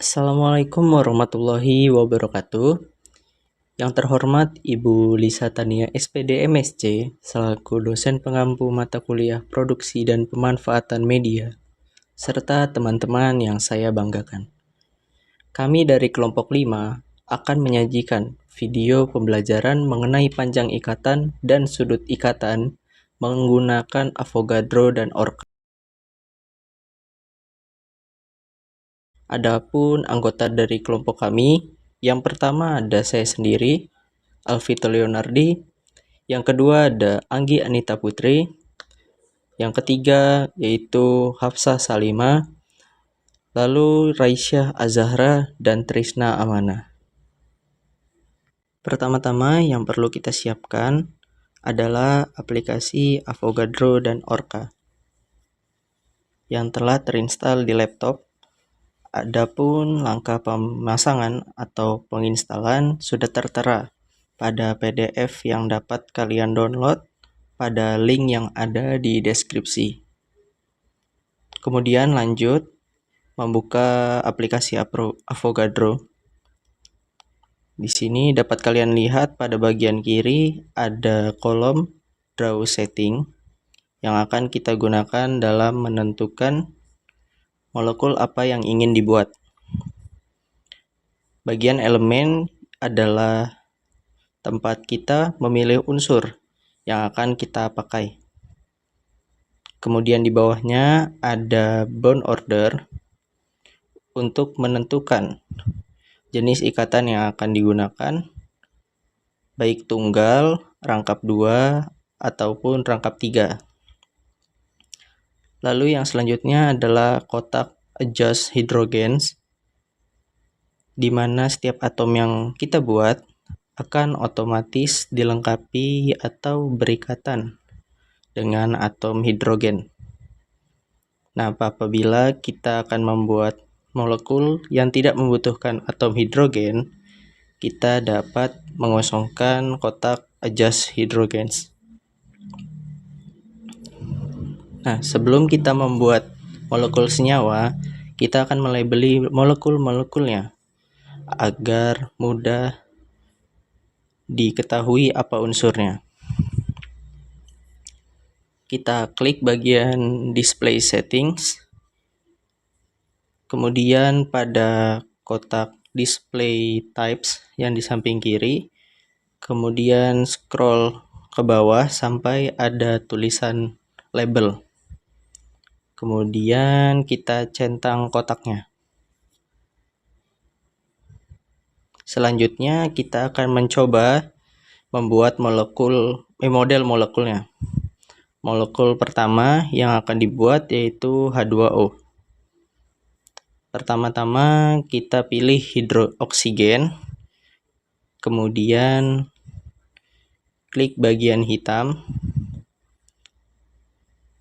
Assalamualaikum warahmatullahi wabarakatuh. Yang terhormat Ibu Lisa Tania SPD MSc selaku dosen pengampu mata kuliah Produksi dan Pemanfaatan Media, serta teman-teman yang saya banggakan. Kami dari kelompok 5 akan menyajikan video pembelajaran mengenai panjang ikatan dan sudut ikatan menggunakan Avogadro dan Orca. Adapun anggota dari kelompok kami, yang pertama ada saya sendiri, Alvito Leonardi, yang kedua ada Anggi Anita Putri, yang ketiga yaitu Hafsah Salima, lalu Raisyah Azahra dan Trisna Amana. Pertama-tama yang perlu kita siapkan adalah aplikasi Avogadro dan Orca yang telah terinstall di laptop. Adapun langkah pemasangan atau penginstalan sudah tertera pada PDF yang dapat kalian download pada link yang ada di deskripsi. Kemudian lanjut membuka aplikasi Avogadro. Di sini dapat kalian lihat pada bagian kiri ada kolom Draw Setting yang akan kita gunakan dalam menentukan molekul apa yang ingin dibuat. Bagian elemen adalah tempat kita memilih unsur yang akan kita pakai. Kemudian di bawahnya ada bound order untuk menentukan jenis ikatan yang akan digunakan, baik tunggal, rangkap 2, ataupun rangkap 3. Lalu yang selanjutnya adalah kotak adjust hydrogens, di mana setiap atom yang kita buat akan otomatis dilengkapi atau berikatan dengan atom hidrogen. Nah, apabila kita akan membuat molekul yang tidak membutuhkan atom hidrogen, kita dapat mengosongkan kotak adjust hydrogens. Nah, sebelum kita membuat molekul senyawa, kita akan melabeli molekul-molekulnya agar mudah diketahui apa unsurnya. Kita klik bagian display settings, kemudian pada kotak display types yang di samping kiri, kemudian scroll ke bawah sampai ada tulisan label. Kemudian kita centang kotaknya. Selanjutnya kita akan mencoba membuat model molekulnya. Molekul pertama yang akan dibuat yaitu H2O. Pertama-tama kita pilih hidrooksigen, kemudian klik bagian hitam.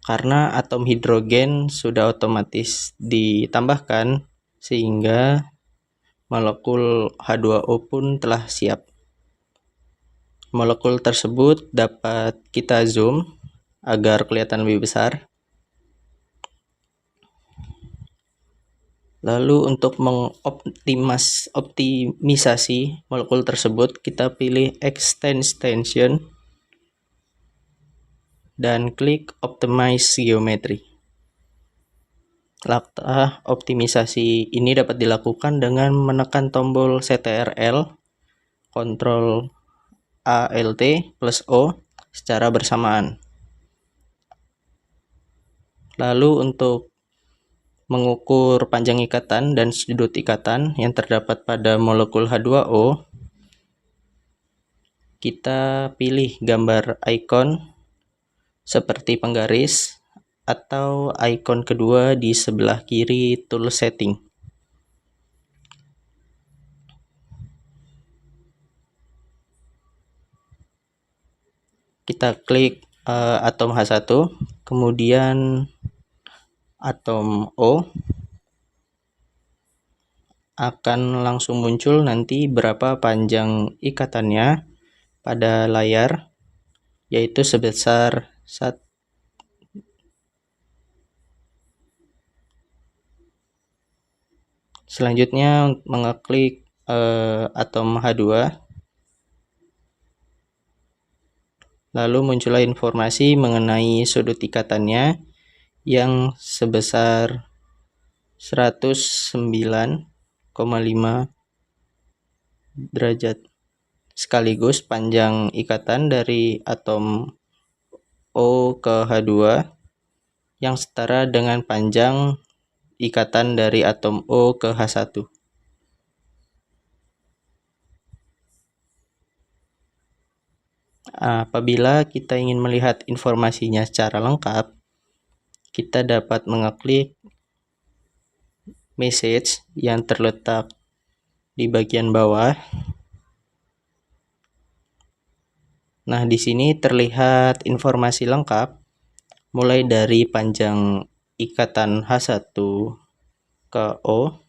Karena atom hidrogen sudah otomatis ditambahkan, sehingga molekul H2O pun telah siap. Molekul tersebut dapat kita zoom agar kelihatan lebih besar. Lalu untuk mengoptimisasi molekul tersebut, kita pilih extension dan klik Optimize Geometry. Langkah optimisasi ini dapat dilakukan dengan menekan tombol CTRL, Ctrl Alt plus O secara bersamaan. Lalu untuk mengukur panjang ikatan dan sudut ikatan yang terdapat pada molekul H2O, kita pilih gambar icon seperti penggaris atau icon kedua di sebelah kiri tool setting. Kita klik atom H1, kemudian atom O, akan langsung muncul nanti berapa panjang ikatannya pada layar, yaitu sebesar 1 Selanjutnya mengeklik atom H2. Lalu muncullah informasi mengenai sudut ikatannya yang sebesar 109,5 derajat. Sekaligus panjang ikatan dari atom O ke H2 yang setara dengan panjang ikatan dari atom O ke H1. Apabila kita ingin melihat informasinya secara lengkap, kita dapat mengeklik message yang terletak di bagian bawah. Nah, di sini terlihat informasi lengkap mulai dari panjang ikatan H1 ke O,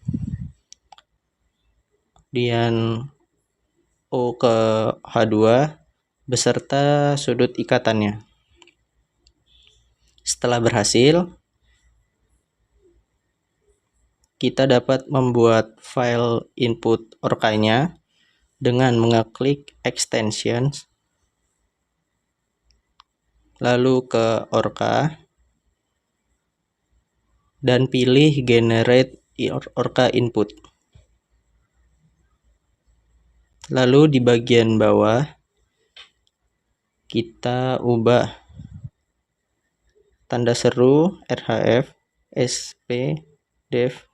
kemudian O ke H2 beserta sudut ikatannya. Setelah berhasil, kita dapat membuat file input Orca-nya dengan mengeklik extensions, lalu ke Orca, dan pilih generate Orca input. Lalu di bagian bawah, kita ubah tanda seru RHF SP def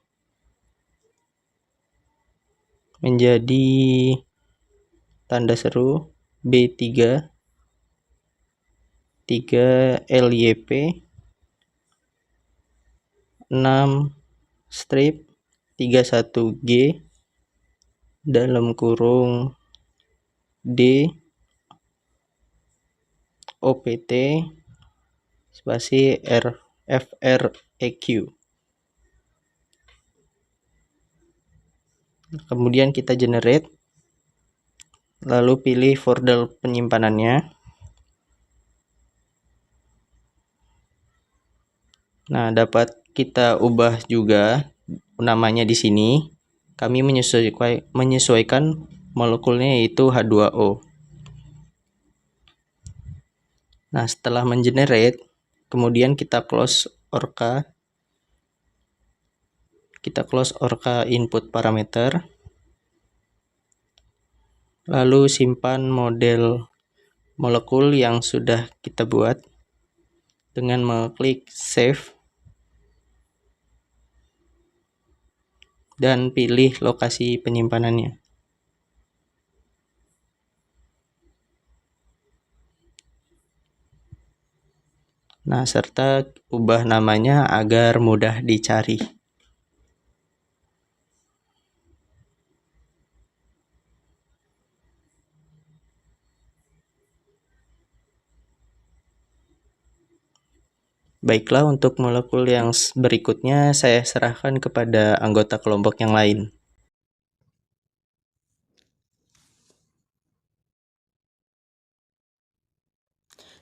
menjadi tanda seru B3 3LYP 6 strip 31G dalam kurung D OPT spasi FREQ. Kemudian kita generate, lalu pilih folder penyimpanannya. Nah, dapat kita ubah juga namanya di sini. Kami menyesuaikan molekulnya yaitu H2O. Nah, setelah mengenerate, kemudian kita close Orca. Kita close Orca input parameter. Lalu simpan model molekul yang sudah kita buat dengan mengklik save dan pilih lokasi penyimpanannya. Nah, serta ubah namanya agar mudah dicari. Baiklah, untuk molekul yang berikutnya saya serahkan kepada anggota kelompok yang lain.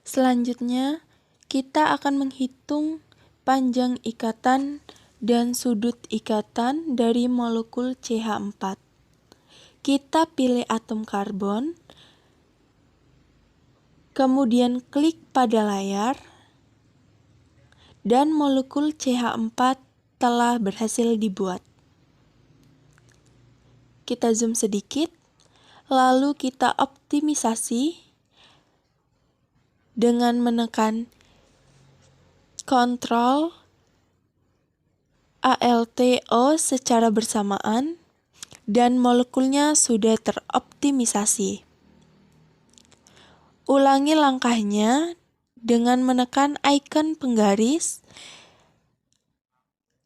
Selanjutnya, kita akan menghitung panjang ikatan dan sudut ikatan dari molekul CH4. Kita pilih atom karbon, kemudian klik pada layar, dan molekul CH4 telah berhasil dibuat. Kita zoom sedikit, lalu kita optimisasi dengan menekan Ctrl ALT-O secara bersamaan, dan molekulnya sudah teroptimisasi. Ulangi langkahnya dengan menekan ikon penggaris,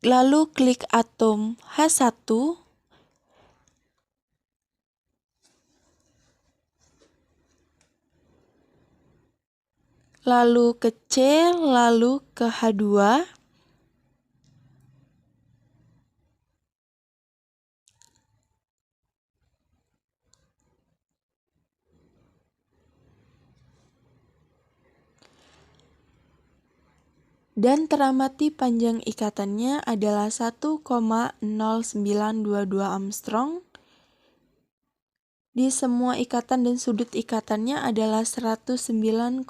lalu klik atom H1, lalu ke C, lalu ke H2, dan teramati panjang ikatannya adalah 1,0922 Armstrong. Di semua ikatan dan sudut ikatannya adalah 109,471.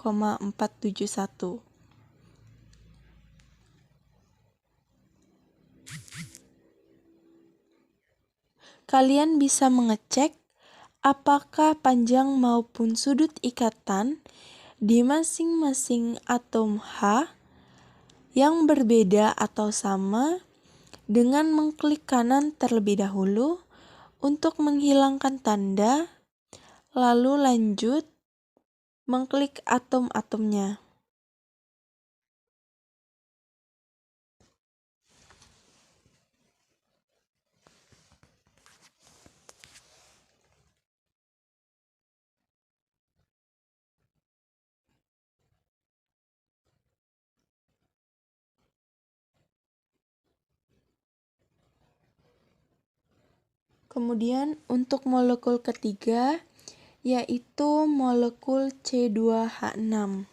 Kalian bisa mengecek apakah panjang maupun sudut ikatan di masing-masing atom H yang berbeda atau sama dengan mengklik kanan terlebih dahulu untuk menghilangkan tanda, lalu lanjut mengklik atom-atomnya. Kemudian untuk molekul ketiga, yaitu molekul C2H6.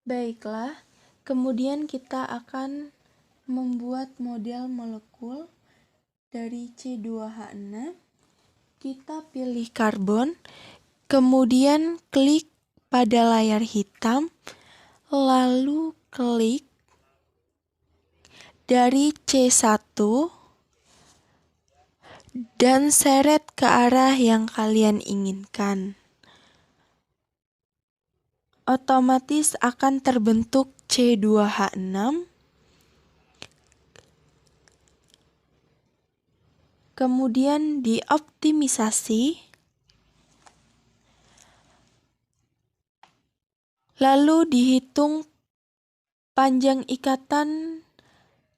Baiklah, kemudian kita akan membuat model molekul dari C2H6. Kita pilih karbon, kemudian klik pada layar hitam, lalu klik dari C1 dan seret ke arah yang kalian inginkan. Otomatis akan terbentuk C2H6. Kemudian dioptimisasi. Lalu dihitung panjang ikatan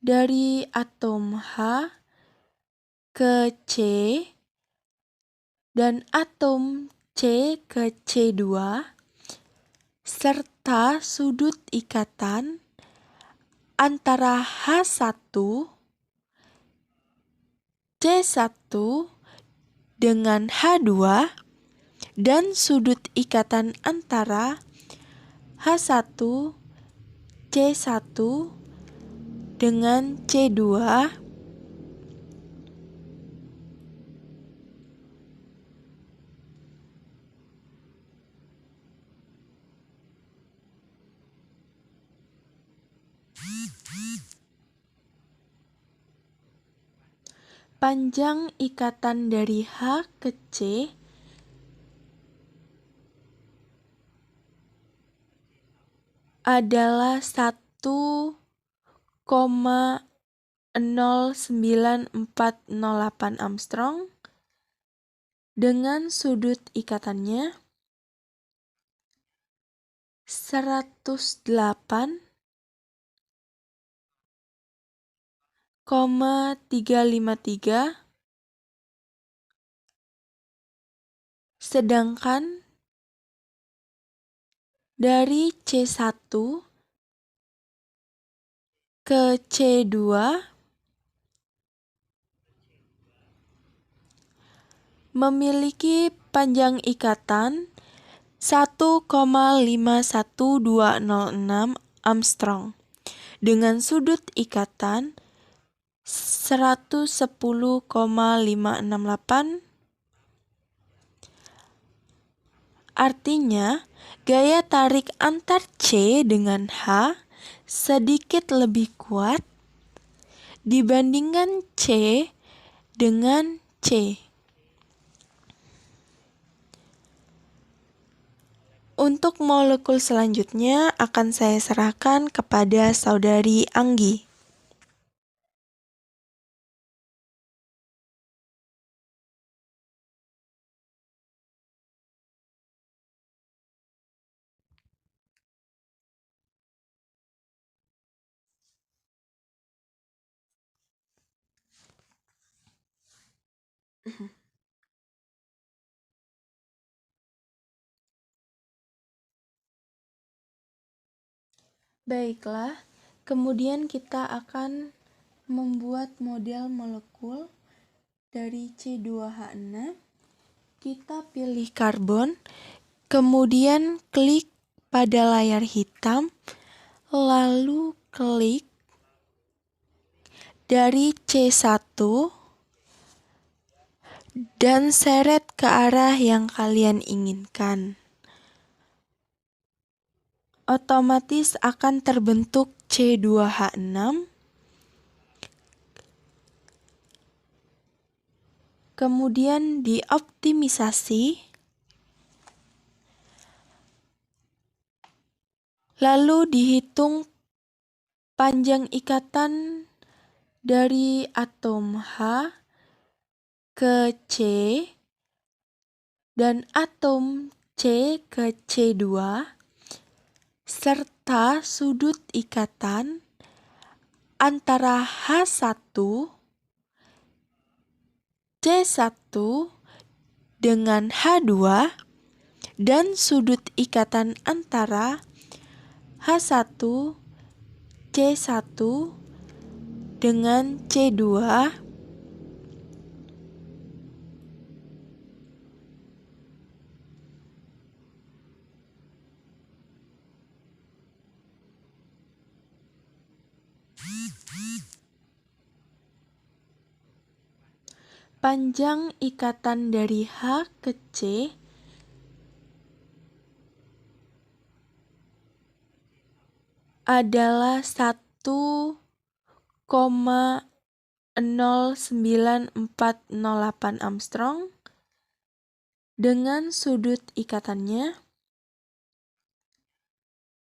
dari atom H ke C dan atom C ke C2 serta sudut ikatan antara H1, C1 dengan H2 dan sudut ikatan antara H1, C1 dengan C2 panjang ikatan dari H ke C adalah 1,09408 Armstrong dengan sudut ikatannya 108,353, sedangkan dari C1 ke C2 memiliki panjang ikatan 1,51206 Armstrong dengan sudut ikatan 110,568. Artinya, gaya tarik antar C dengan H sedikit lebih kuat dibandingkan C dengan C. Untuk molekul selanjutnya akan saya serahkan kepada saudari Anggi. Baiklah, kemudian kita akan membuat model molekul dari C2H6. Kita pilih karbon, kemudian klik pada layar hitam, lalu klik dari C1 dan seret ke arah yang kalian inginkan. Otomatis akan terbentuk C2H6. Kemudian dioptimisasi. Lalu dihitung panjang ikatan dari atom H ke C dan atom C ke C2 serta sudut ikatan antara H1, C1 dengan H2 dan sudut ikatan antara H1, C1 dengan C2 panjang ikatan dari H ke C adalah 1,09408 Armstrong dengan sudut ikatannya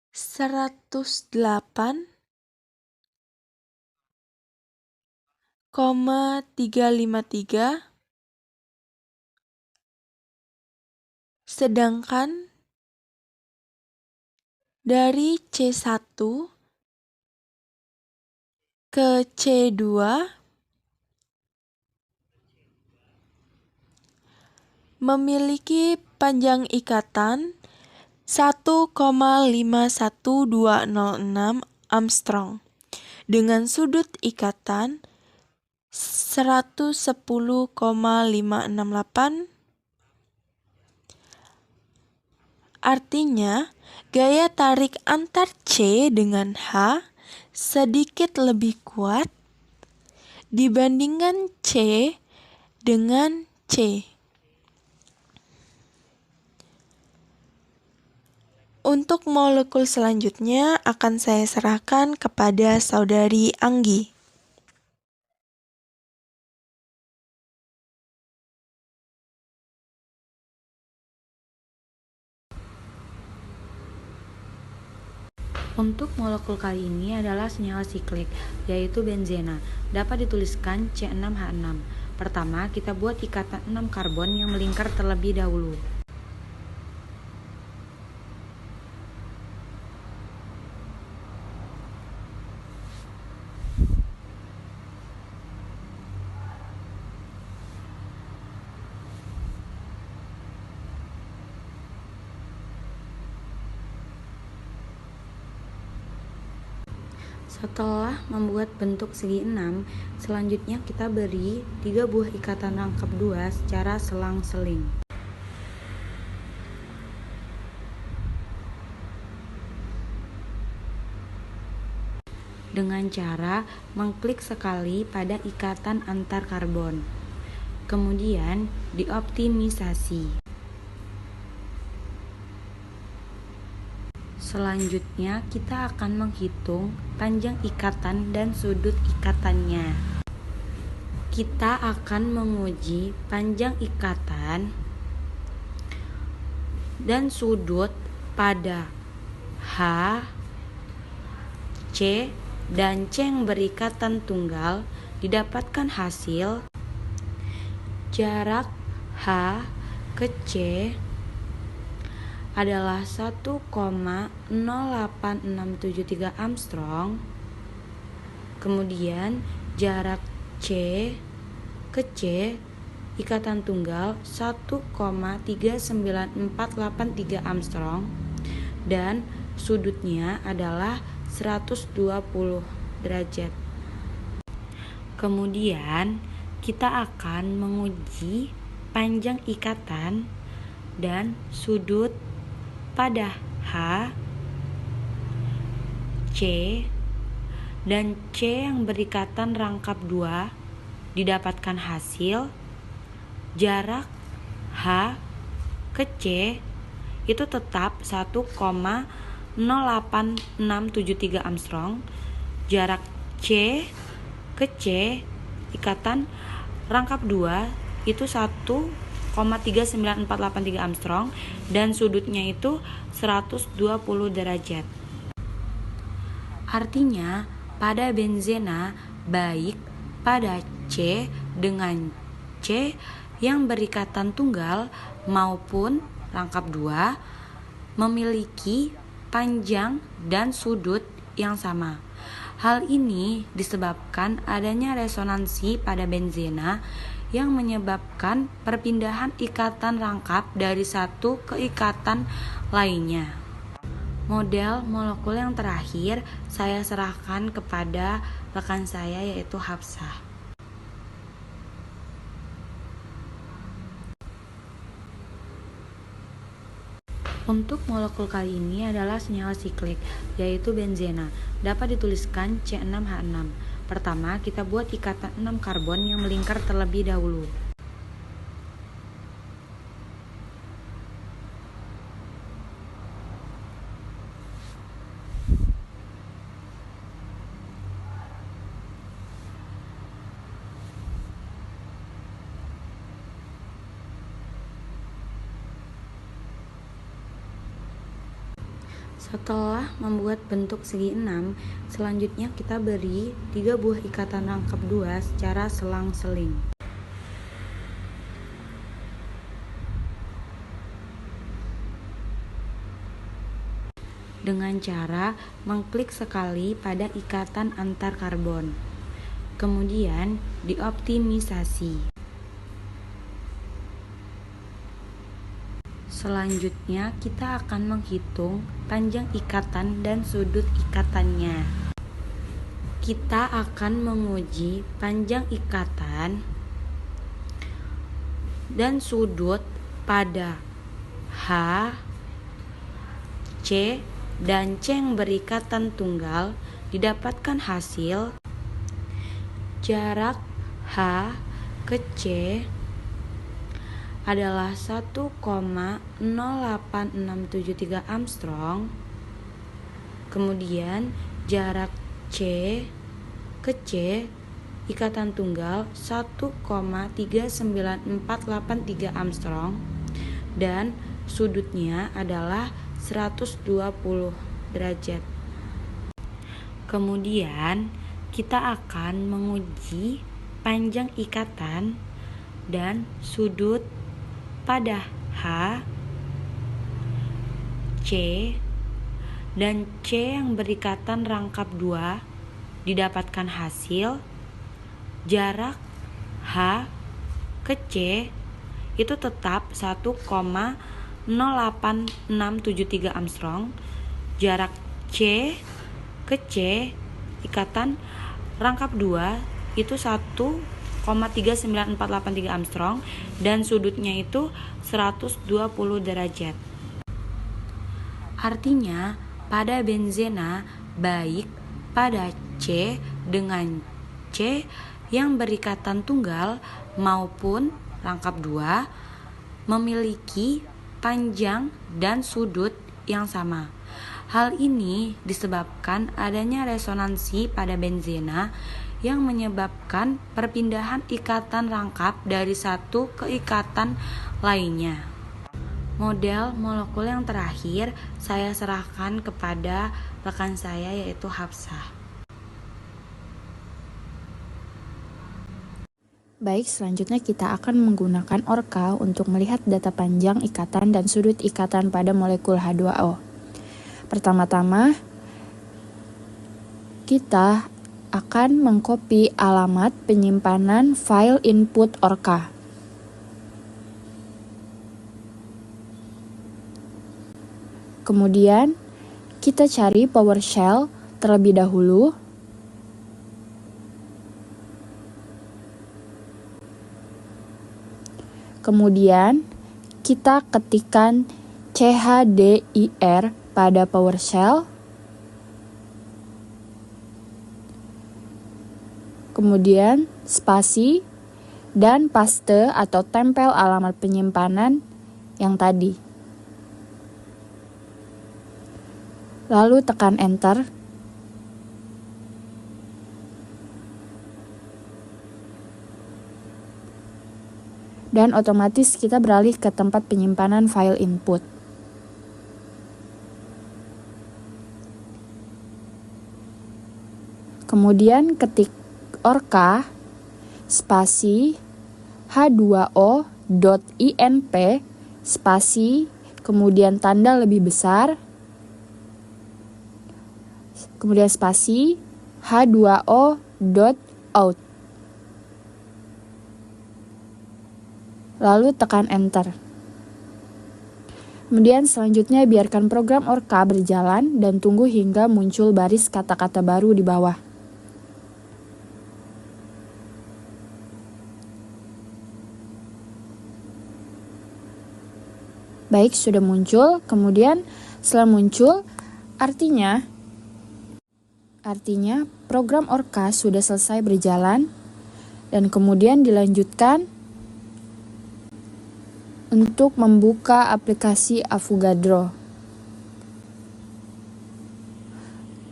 108,353, sedangkan dari C1 ke C2 memiliki panjang ikatan 1,51206 Armstrong dengan sudut ikatan 110,568. Artinya, gaya tarik antar C dengan H sedikit lebih kuat dibandingkan C dengan C. Untuk molekul selanjutnya akan saya serahkan kepada saudari Anggi. Untuk molekul kali ini adalah senyawa siklik, yaitu benzena. Dapat dituliskan C6H6. Pertama, kita buat ikatan 6 karbon yang melingkar terlebih dahulu. Setelah membuat bentuk segi 6, selanjutnya kita beri 3 buah ikatan rangkap 2 secara selang-seling. Dengan cara mengklik sekali pada ikatan antar karbon. Kemudian dioptimisasi. Selanjutnya, kita akan menghitung panjang ikatan dan sudut ikatannya. Kita akan menguji panjang ikatan dan sudut pada H, C, dan C yang berikatan tunggal. Didapatkan hasil jarak H ke C adalah 1,08673 Armstrong. Kemudian jarak C ke C ikatan tunggal 1,39483 Armstrong dan sudutnya adalah 120 derajat. Kemudian kita akan menguji panjang ikatan dan sudut pada H, C, dan C yang berikatan rangkap 2 didapatkan hasil jarak H ke C itu tetap 1,08673 Armstrong. Jarak C ke C ikatan rangkap 2 itu 1,39483 Armstrong dan sudutnya itu 120 derajat. Artinya pada benzena baik pada C dengan C yang berikatan tunggal maupun rangkap 2 memiliki panjang dan sudut yang sama. Hal ini disebabkan adanya resonansi pada benzena yang menyebabkan perpindahan ikatan rangkap dari satu ke ikatan lainnya. Model molekul yang terakhir saya serahkan kepada rekan saya yaitu Hafsah. Untuk molekul kali ini adalah senyawa siklik, yaitu benzena. Dapat dituliskan C6H6. Pertama, kita buat ikatan 6 karbon yang melingkar terlebih dahulu. Setelah membuat bentuk segi 6, selanjutnya kita beri 3 buah ikatan rangkap 2 secara selang-seling. Dengan cara mengklik sekali pada ikatan antar karbon. Kemudian dioptimisasi. Selanjutnya kita akan menghitung panjang ikatan dan sudut ikatannya. Kita akan menguji panjang ikatan dan sudut pada H, C, dan C yang berikatan tunggal didapatkan hasil jarak H ke C adalah 1,08673 Armstrong. Kemudian jarak C ke C ikatan tunggal 1,39483 Armstrong dan sudutnya adalah 120 derajat. Kemudian kita akan menguji panjang ikatan dan sudut pada H, C, dan C yang berikatan rangkap 2 didapatkan hasil jarak H ke C itu tetap 1,08673 Armstrong. Jarak C ke C ikatan rangkap 2 itu 1,39483 Armstrong dan sudutnya itu 120 derajat. Artinya pada benzena baik pada C dengan C yang berikatan tunggal maupun rangkap 2 memiliki panjang dan sudut yang sama. Hal ini disebabkan adanya resonansi pada benzena yang menyebabkan perpindahan ikatan rangkap dari satu ke ikatan lainnya. Model molekul yang terakhir saya serahkan kepada rekan saya yaitu Hafsah. Baik, selanjutnya kita akan menggunakan Orca untuk melihat data panjang ikatan dan sudut ikatan pada molekul H2O. Pertama-tama, kita akan mengcopy alamat penyimpanan file input Orca. Kemudian kita cari PowerShell terlebih dahulu. Kemudian kita ketikkan CHDIR pada PowerShell. Kemudian spasi dan paste atau tempel alamat penyimpanan yang tadi. Lalu tekan enter. Dan otomatis kita beralih ke tempat penyimpanan file input. Kemudian ketik orca spasi h2o.inp spasi kemudian tanda lebih besar kemudian spasi h2o.out. Lalu tekan enter. Kemudian selanjutnya biarkan program orca berjalan dan tunggu hingga muncul baris kata-kata baru di bawah. Baik, sudah muncul. Kemudian setelah muncul, artinya program orca sudah selesai berjalan dan kemudian dilanjutkan untuk membuka aplikasi Avogadro.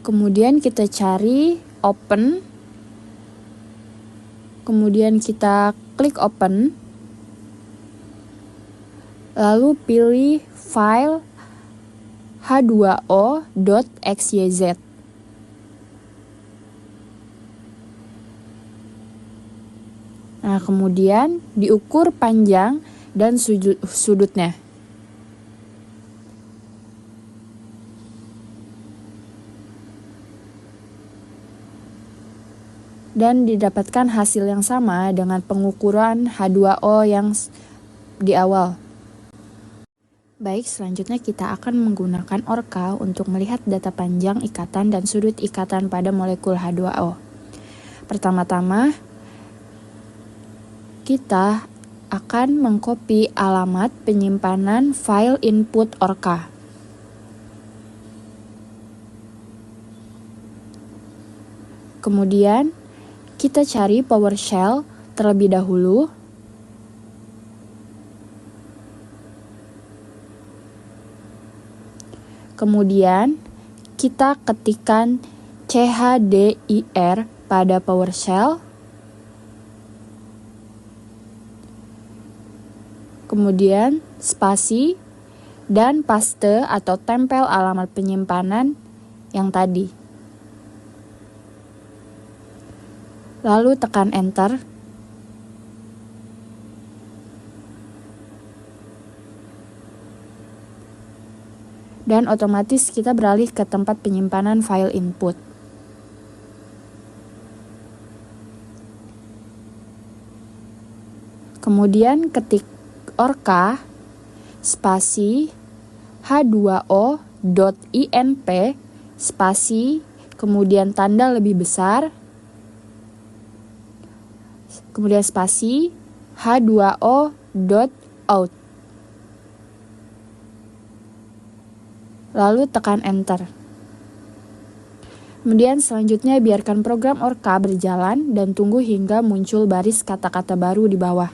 Kemudian kita cari open, kemudian kita klik open, lalu pilih file h2o.xyz. Nah, kemudian diukur panjang dan sudutnya. Dan didapatkan hasil yang sama dengan pengukuran H2O yang di awal. Baik, selanjutnya kita akan menggunakan orca untuk melihat data panjang ikatan dan sudut ikatan pada molekul H2O. Pertama-tama, kita akan mengcopy alamat penyimpanan file input orca. Kemudian, kita cari PowerShell terlebih dahulu. Kemudian, kita ketikkan CHDIR pada PowerShell. Kemudian spasi dan paste atau tempel alamat penyimpanan yang tadi. Lalu tekan enter. Dan otomatis kita beralih ke tempat penyimpanan file input. Kemudian ketik orca spasi h2o.inp spasi kemudian tanda lebih besar kemudian spasi h2o.out. Lalu tekan enter. Kemudian selanjutnya biarkan program orca berjalan dan tunggu hingga muncul baris kata-kata baru di bawah.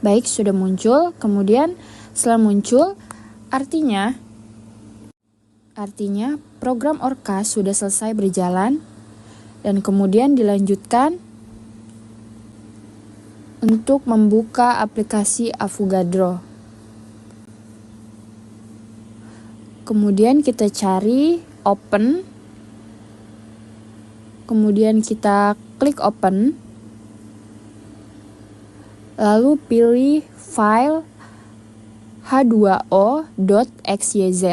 Baik, sudah muncul. Kemudian setelah muncul, artinya program orca sudah selesai berjalan dan kemudian dilanjutkan untuk membuka aplikasi Avogadro. Kemudian kita cari open, kemudian kita klik open, lalu pilih file h2o.xyz.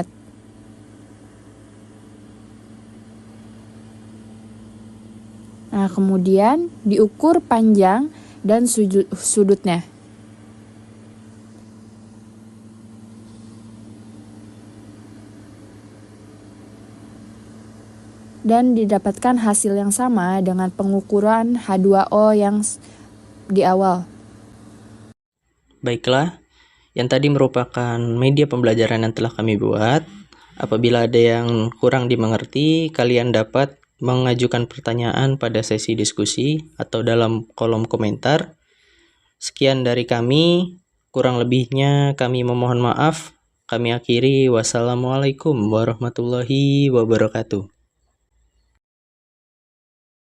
Nah, kemudian diukur panjang dan sudutnya. Dan didapatkan hasil yang sama dengan pengukuran H2O yang di awal. Baiklah, yang tadi merupakan media pembelajaran yang telah kami buat. Apabila ada yang kurang dimengerti, kalian dapat mengajukan pertanyaan pada sesi diskusi atau dalam kolom komentar. Sekian dari kami, kurang lebihnya kami memohon maaf. Kami akhiri, wassalamualaikum warahmatullahi wabarakatuh.